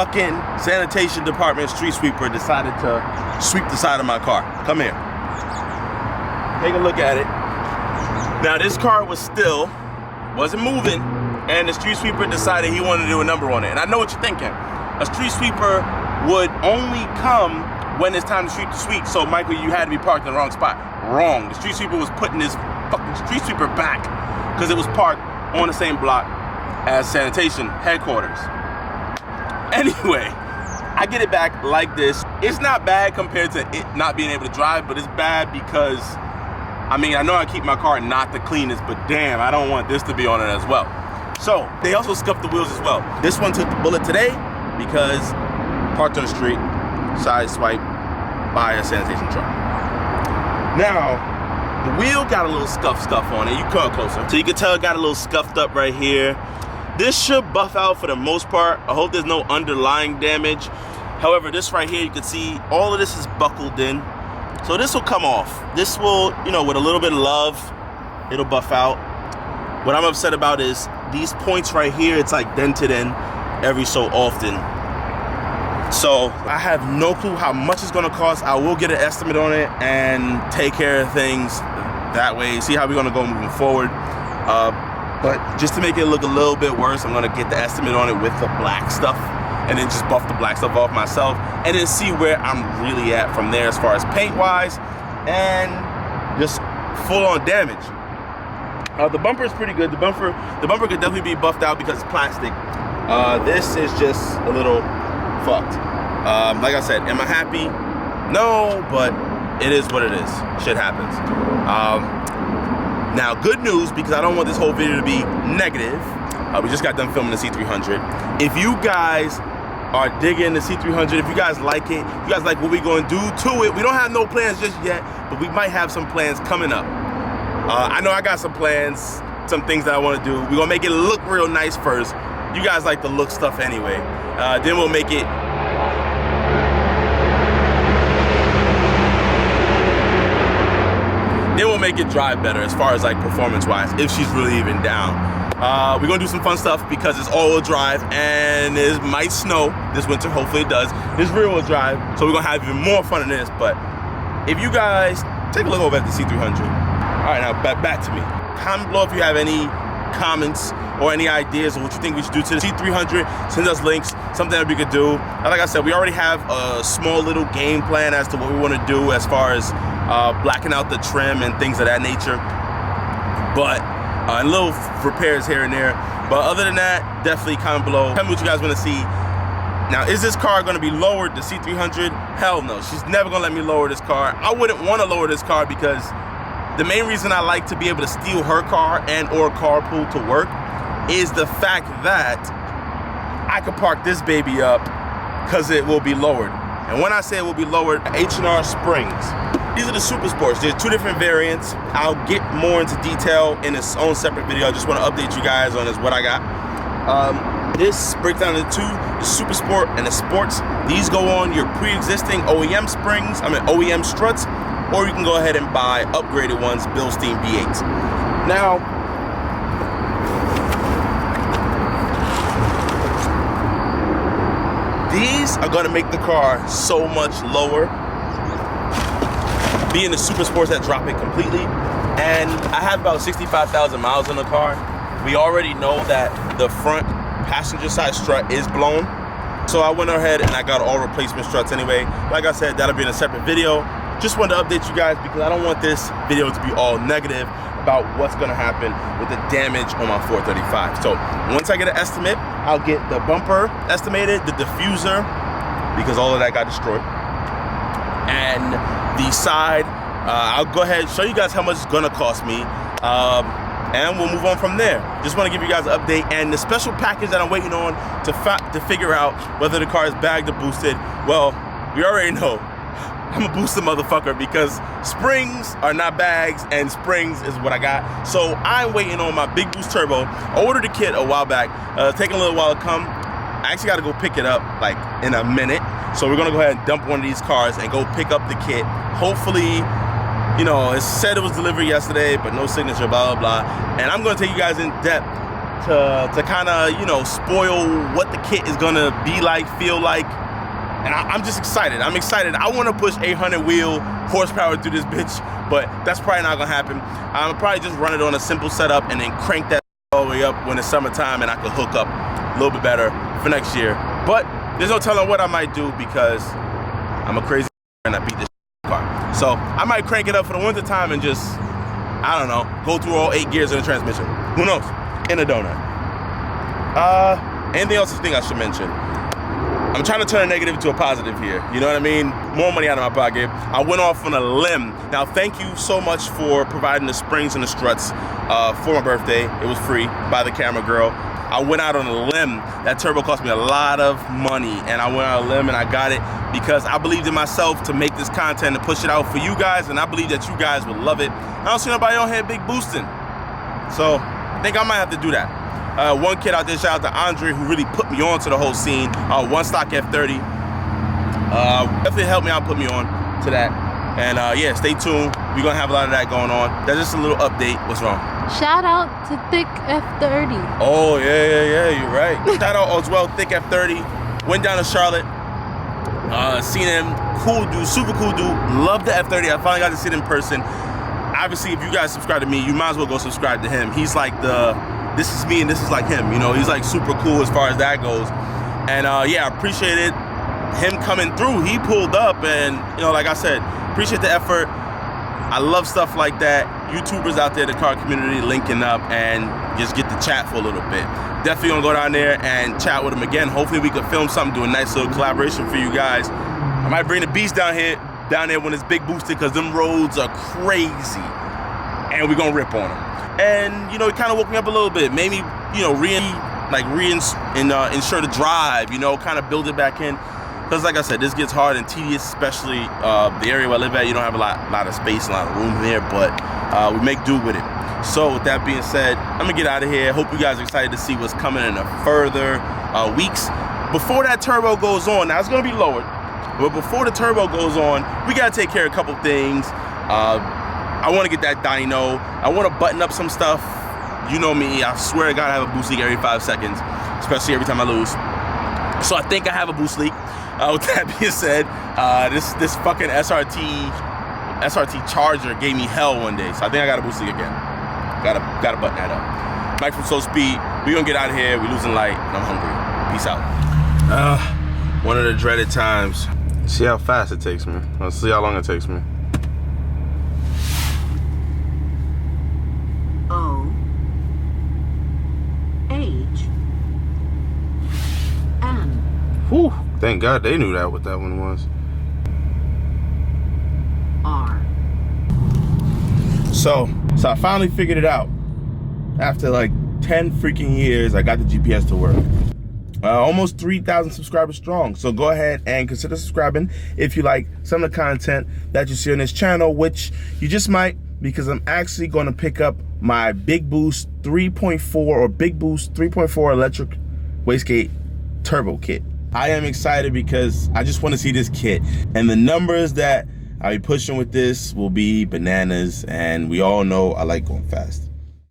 fucking sanitation department street sweeper decided to sweep the side of my car. Come here. Take a look at it. Now this car wasn't moving, and the street sweeper decided he wanted to do a number on it. And I know what you're thinking. A street sweeper would only come when it's time to sweep the street. So Michael, you had to be parked in the wrong spot. Wrong. The street sweeper was putting his fucking street sweeper back because it was parked on the same block as sanitation headquarters. Anyway, I get it back like this. It's not bad compared to it not being able to drive, but it's bad because, I mean, I know I keep my car not the cleanest, but damn, I don't want this to be on it as well. So, they also scuffed the wheels as well. This one took the bullet today because parked on the street, side swipe by a sanitation truck. Now, the wheel got a little scuff on it. You come closer. So you can tell it got a little scuffed up right here. This should buff out for the most part. I hope there's no underlying damage. However, this right here, you can see all of this is buckled in. So this will come off. This will, you know, with a little bit of love, it'll buff out. What I'm upset about is these points right here, it's like dented in every so often. So I have no clue how much it's gonna cost. I will get an estimate on it and take care of things that way. See how we're gonna go moving forward. But just to make it look a little bit worse, I'm gonna get the estimate on it with the black stuff and then just buff the black stuff off myself and then see where I'm really at from there as far as paint wise and just full on damage. The bumper is pretty good. The bumper could definitely be buffed out because it's plastic. This is just a little fucked. Like I said, am I happy? No, but it is what it is. Shit happens. Now, good news, because I don't want this whole video to be negative. We just got done filming the C300. If you guys are digging the C300, if you guys like it, if you guys like what we're going to do to it, we don't have no plans just yet, but we might have some plans coming up. I know I got some plans, some things that I want to do. We're going to make it look real nice first. You guys like the look stuff anyway. Then we'll make it drive better as far as like performance wise, if she's really even down. We're gonna do some fun stuff because it's all-wheel drive and it might snow this winter, hopefully it does. It's rear-wheel drive, so we're gonna have even more fun in this. But if you guys take a look over at the C300. All right, now back to me. Comment below if you have any comments or any ideas of what you think we should do to the C300. Send us links, something that we could do. And like I said, we already have a small little game plan as to what we want to do as far as blacking out the trim and things of that nature. But and little repairs here and there. But other than that, definitely comment below. Tell me what you guys want to see. Now, is this car going to be lowered, the C300? Hell no. She's never going to let me lower this car. I wouldn't want to lower this car because the main reason I like to be able to steal her car and or carpool to work is the fact that I could park this baby up because it will be lowered. And when I say it will be lowered, H&R Springs. These are the Super Sports. There's two different variants. I'll get more into detail in its own separate video. I just want to update you guys on what I got. This breaks down into two, the Super Sport and the Sports. These go on your pre-existing OEM springs, OEM struts, or you can go ahead and buy upgraded ones, Bilstein V8s. Now, these are gonna make the car so much lower, being the Super Sports that drop it completely. And I have about 65,000 miles in the car. We already know that the front passenger side strut is blown. So I went ahead and I got all replacement struts anyway. Like I said, that'll be in a separate video. Just wanted to update you guys because I don't want this video to be all negative about what's gonna happen with the damage on my 435. So once I get an estimate, I'll get the bumper estimated, the diffuser, because all of that got destroyed. And the side, I'll go ahead and show you guys how much it's gonna cost me. And we'll move on from there. Just wanna give you guys an update and the special package that I'm waiting on to figure out whether the car is bagged or boosted. Well, we already know. I'm a boosted motherfucker because springs are not bags and springs is what I got. So I'm waiting on my Big Boost Turbo. I ordered the kit a while back. Taking a little while to come. I actually gotta go pick it up like in a minute. So we're gonna go ahead and dump one of these cars and go pick up the kit. Hopefully, you know, it said it was delivered yesterday, but no signature, blah, blah, blah. And I'm gonna take you guys in depth to kind of, you know, spoil what the kit is gonna be like, feel like. And I'm just excited. I'm excited. I want to push 800 wheel horsepower through this bitch, but that's probably not gonna happen. I'm probably just run it on a simple setup and then crank that all the way up when it's summertime and I can hook up a little bit better for next year. But there's no telling what I might do because I'm a crazy and I beat this car. So I might crank it up for the winter time and just, I don't know, go through all 8 gears in the transmission. Who knows? In a donut. Anything else I think I should mention? I'm trying to turn a negative to a positive here. You know what I mean? More money out of my pocket. I went off on a limb. Now, thank you so much for providing the springs and the struts for my birthday. It was free by the camera girl. I went out on a limb. That turbo cost me a lot of money, and I went out on a limb and I got it because I believed in myself to make this content and push it out for you guys, and I believe that you guys would love it. I don't see nobody on here big boosting. So I think I might have to do that. One kid out there, shout out to Andre, who really put me on to the whole scene. One stock F30. Definitely helped me out, put me on to that. And yeah, stay tuned. We're gonna have a lot of that going on. That's just a little update. What's wrong? Shout out to Thick F30. Oh, yeah, you're right. Shout out as well, Thick F30. Went down to Charlotte. Seen him, cool dude, super cool dude. Love the F30. I finally got to see it in person. Obviously, if you guys subscribe to me, you might as well go subscribe to him. He's like this is me and this is like him, you know. He's like super cool as far as that goes. And yeah, I appreciated him coming through. He pulled up and, you know, like I said, appreciate the effort. I love stuff like that. YouTubers out there, the car community, linking up and just get to chat for a little bit. Definitely gonna go down there and chat with him again. Hopefully we can film something, do a nice little collaboration for you guys. I might bring the beast down there when it's big boosted, because them roads are crazy. And we're gonna rip on them. And, you know, it kind of woke me up a little bit. Maybe, you know, ensure the drive, you know, kind of build it back in. Because like I said, this gets hard and tedious, especially the area where I live at. You don't have a lot of space, a lot of room there, but we make do with it. So with that being said, I'm gonna get out of here. Hope you guys are excited to see what's coming in the further weeks. Before that turbo goes on, now it's gonna be lowered, but before the turbo goes on, we gotta take care of a couple things. I wanna get that dyno. I wanna button up some stuff. You know me, I swear to God I have a boost leak every 5 seconds, especially every time I lose. So I think I have a boost leak. With that being said, this fucking SRT Charger gave me hell one day, so I think I got a boost leak again. Gotta button that up. Mike from Soul Speed, we gonna get out of here. We losing light, and I'm hungry. Peace out. One of the dreaded times. See how fast it takes me. Let's see how long it takes me. Whew, thank God they knew that what that one was. R. So I finally figured it out. After like 10 freaking years, I got the GPS to work. Almost 3,000 subscribers strong. So go ahead and consider subscribing if you like some of the content that you see on this channel, which you just might, because I'm actually going to pick up my Big Boost 3.4 or Big Boost 3.4 electric wastegate turbo kit. I am excited because I just want to see this kit, and the numbers that I'll be pushing with this will be bananas, and we all know I like going fast.